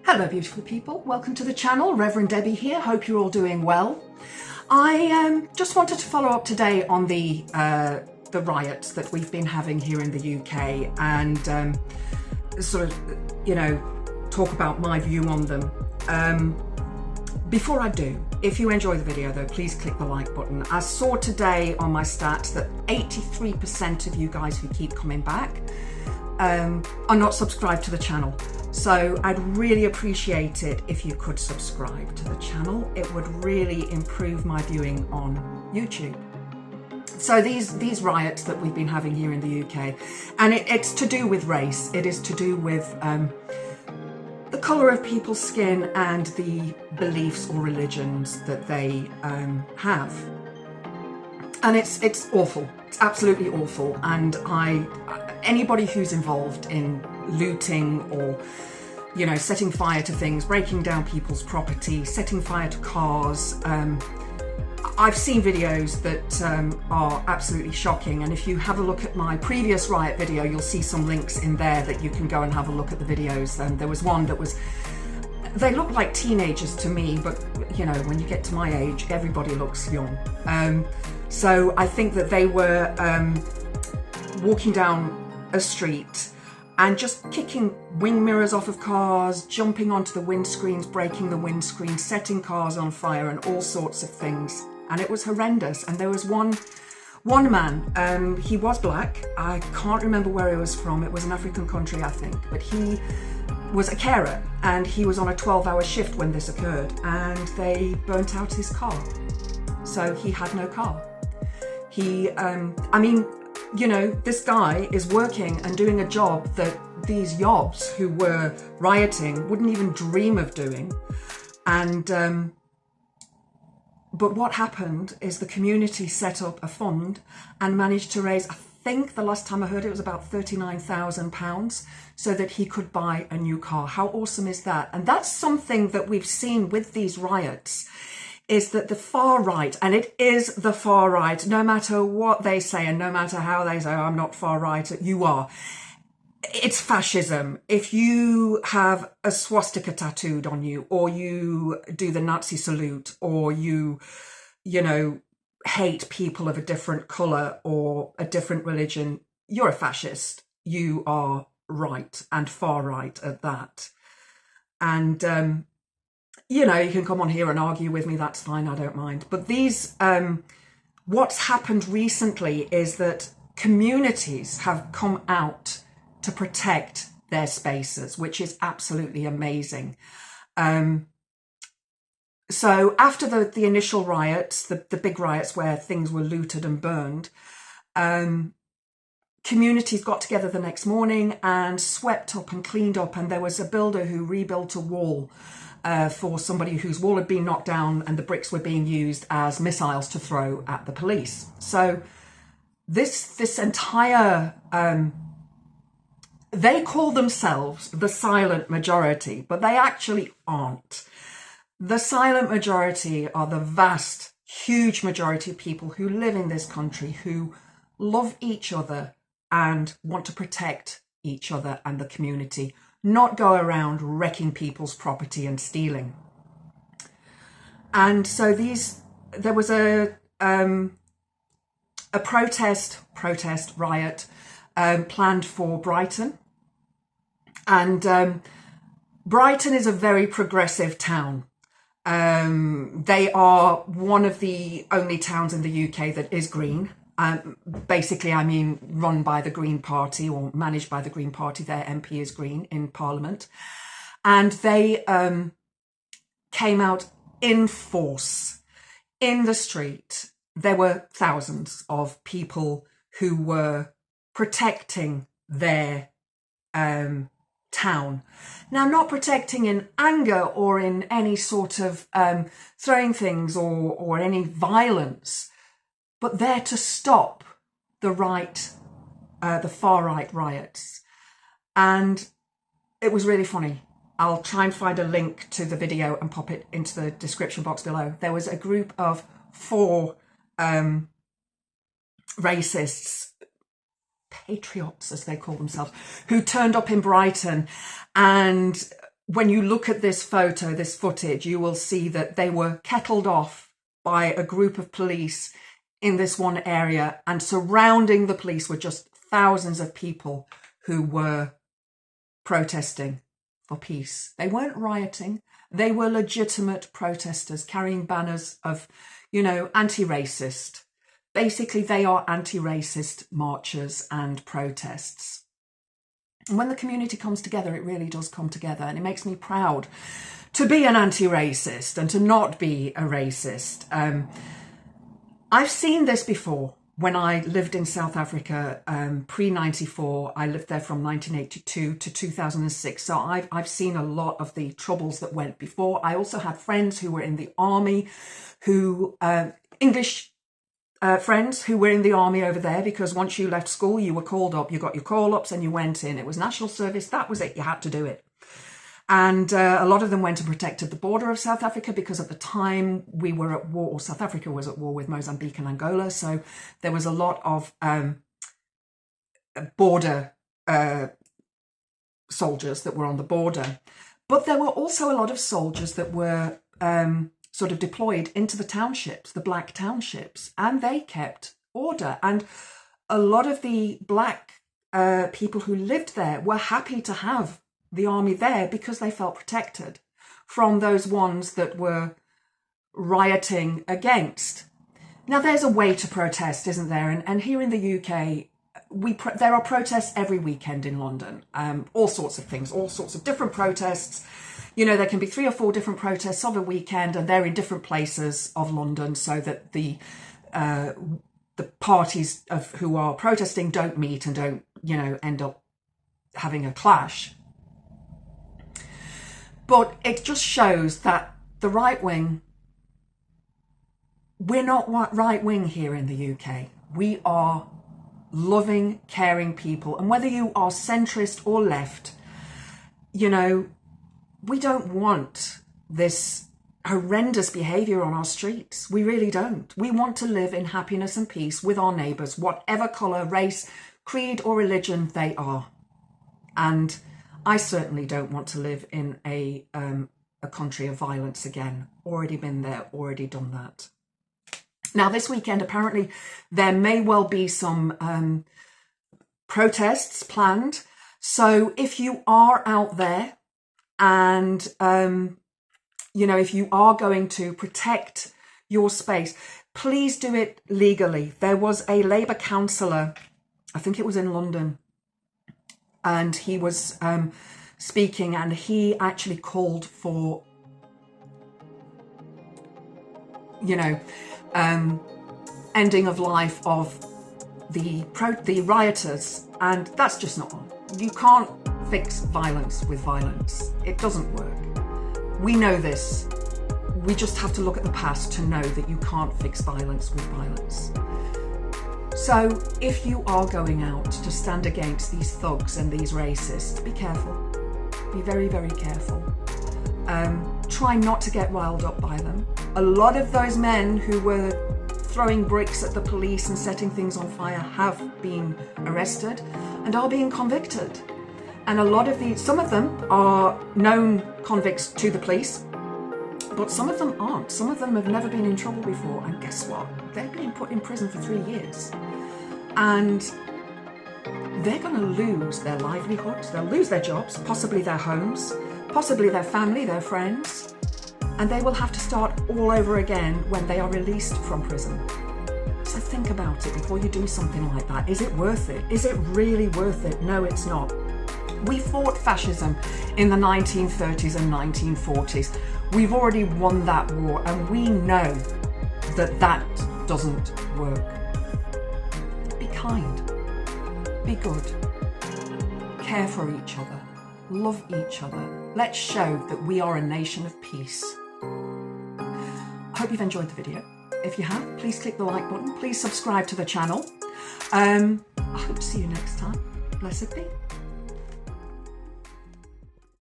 Hello beautiful people, welcome to the channel. Reverend Debbie here, hope you're all doing well. I just wanted to follow up today on the riots that we've been having here in the UK and sort of, you know, talk about my view on them. Before I do, if you enjoy the video though, please click the like button. I saw today on my stats that 83% of you guys who keep coming back are not subscribed to the channel. So I'd really appreciate it if you could subscribe to the channel. It would really improve my viewing on YouTube. So these riots that we've been having here in the UK, and it's to do with race. It is to do with the colour of people's skin and the beliefs or religions that they have. And it's awful. It's absolutely awful. And anybody who's involved in looting or, you know, setting fire to things, breaking down people's property, setting fire to cars. I've seen videos that are absolutely shocking. And if you have a look at my previous riot video, you'll see some links in there that you can go and have a look at the videos. There was one that was, they look like teenagers to me, but you know, when you get to my age, everybody looks young. So I think that they were walking down a street and just kicking wing mirrors off of cars, jumping onto the windscreens, breaking the windscreen, setting cars on fire and all sorts of things. And it was horrendous. And there was one man, he was black. I can't remember where he was from. It was an African country, I think. But he was a carer and he was on a 12-hour shift when this occurred and they burnt out his car. So he had no car. I mean, you know, this guy is working and doing a job that these yobs who were rioting wouldn't even dream of doing. And but what happened is the community set up a fund and managed to raise, I think the last time I heard it was about £39,000 so that he could buy a new car. How awesome is that? And that's something that we've seen with these riots, is that the far right, and it is the far right, no matter what they say and no matter how they say, oh, I'm not far right, you are. It's fascism. If you have a swastika tattooed on you, or you do the Nazi salute, or you know, hate people of a different colour or a different religion, you're a fascist. You are right, and far right at that. And you know, you can come on here and argue with me, that's fine, I don't mind. But these, what's happened recently is that communities have come out to protect their spaces, which is absolutely amazing. So after the initial riots, the big riots where things were looted and burned, communities got together the next morning and swept up and cleaned up. And there was a builder who rebuilt a wall for somebody whose wall had been knocked down and the bricks were being used as missiles to throw at the police. So this entire, they call themselves the silent majority, but they actually aren't. The silent majority are the vast, huge majority of people who live in this country, who love each other and want to protect each other and the community, not go around wrecking people's property and stealing. And so there was a protest riot planned for Brighton. And Brighton is a very progressive town. They are one of the only towns in the UK that is green. Basically, I mean, run by the Green Party or managed by the Green Party. Their MP is Green in Parliament. And they came out in force in the street. There were thousands of people who were protecting their town. Now, not protecting in anger or in any sort of throwing things or any violence, but there to stop the far right riots. And it was really funny. I'll try and find a link to the video and pop it into the description box below. There was a group of 4 racists, patriots as they call themselves, who turned up in Brighton and when you look at this photo, this footage, you will see that they were kettled off by a group of police in this one area, and surrounding the police were just thousands of people who were protesting for peace. They weren't rioting. They were legitimate protesters carrying banners of, you know, anti-racist. Basically, they are anti-racist marches and protests. And when the community comes together, it really does come together. And it makes me proud to be an anti-racist and to not be a racist. I've seen this before. When I lived in South Africa pre-94, I lived there from 1982 to 2006. So I've seen a lot of the troubles that went before. I also had friends who were in the army, who English friends who were in the army over there, because once you left school, you were called up, you got your call-ups and you went in. It was national service. That was it. You had to do it. And a lot of them went and protected the border of South Africa, because at the time we were at war, or South Africa was at war with Mozambique and Angola. So there was a lot of border soldiers that were on the border. But there were also a lot of soldiers that were sort of deployed into the townships, the black townships, and they kept order. And a lot of the black people who lived there were happy to have the army there, because they felt protected from those ones that were rioting against. Now, there's a way to protest, isn't there? And here in the UK, there are protests every weekend in London, all sorts of things, all sorts of different protests. You know, there can be 3 or 4 different protests of a weekend, and they're in different places of London, so that the parties who are protesting don't meet and don't, you know, end up having a clash. But it just shows that the right wing, we're not right wing here in the UK. We are loving, caring people. And whether you are centrist or left, you know, we don't want this horrendous behaviour on our streets. We really don't. We want to live in happiness and peace with our neighbours, whatever colour, race, creed or religion they are. And I certainly don't want to live in a country of violence again. Already been there, already done that. Now, this weekend, apparently, there may well be some protests planned. So if you are out there and, you know, if you are going to protect your space, please do it legally. There was a Labour councillor, I think it was in London, and he was speaking, and he actually called for, you know, ending of life of the rioters, and that's just not on. You can't fix violence with violence. It doesn't work. We know this. We just have to look at the past to know that you can't fix violence with violence. So if you are going out to stand against these thugs and these racists, be careful. Be very, very careful. Try not to get riled up by them. A lot of those men who were throwing bricks at the police and setting things on fire have been arrested and are being convicted. And a lot of some of them are known convicts to the police, but some of them aren't. Some of them have never been in trouble before, and guess what? They're being put in prison for 3 years. And they're going to lose their livelihoods, they'll lose their jobs, possibly their homes, possibly their family, their friends, and they will have to start all over again when they are released from prison. So think about it before you do something like that. Is it worth it? Is it really worth it? No, it's not. We fought fascism in the 1930s and 1940s. We've already won that war, and we know that that doesn't work. Be kind, be good, care for each other, love each other. Let's show that we are a nation of peace. I hope you've enjoyed the video. If you have, please click the like button. Please subscribe to the channel. I hope to see you next time. Blessed be.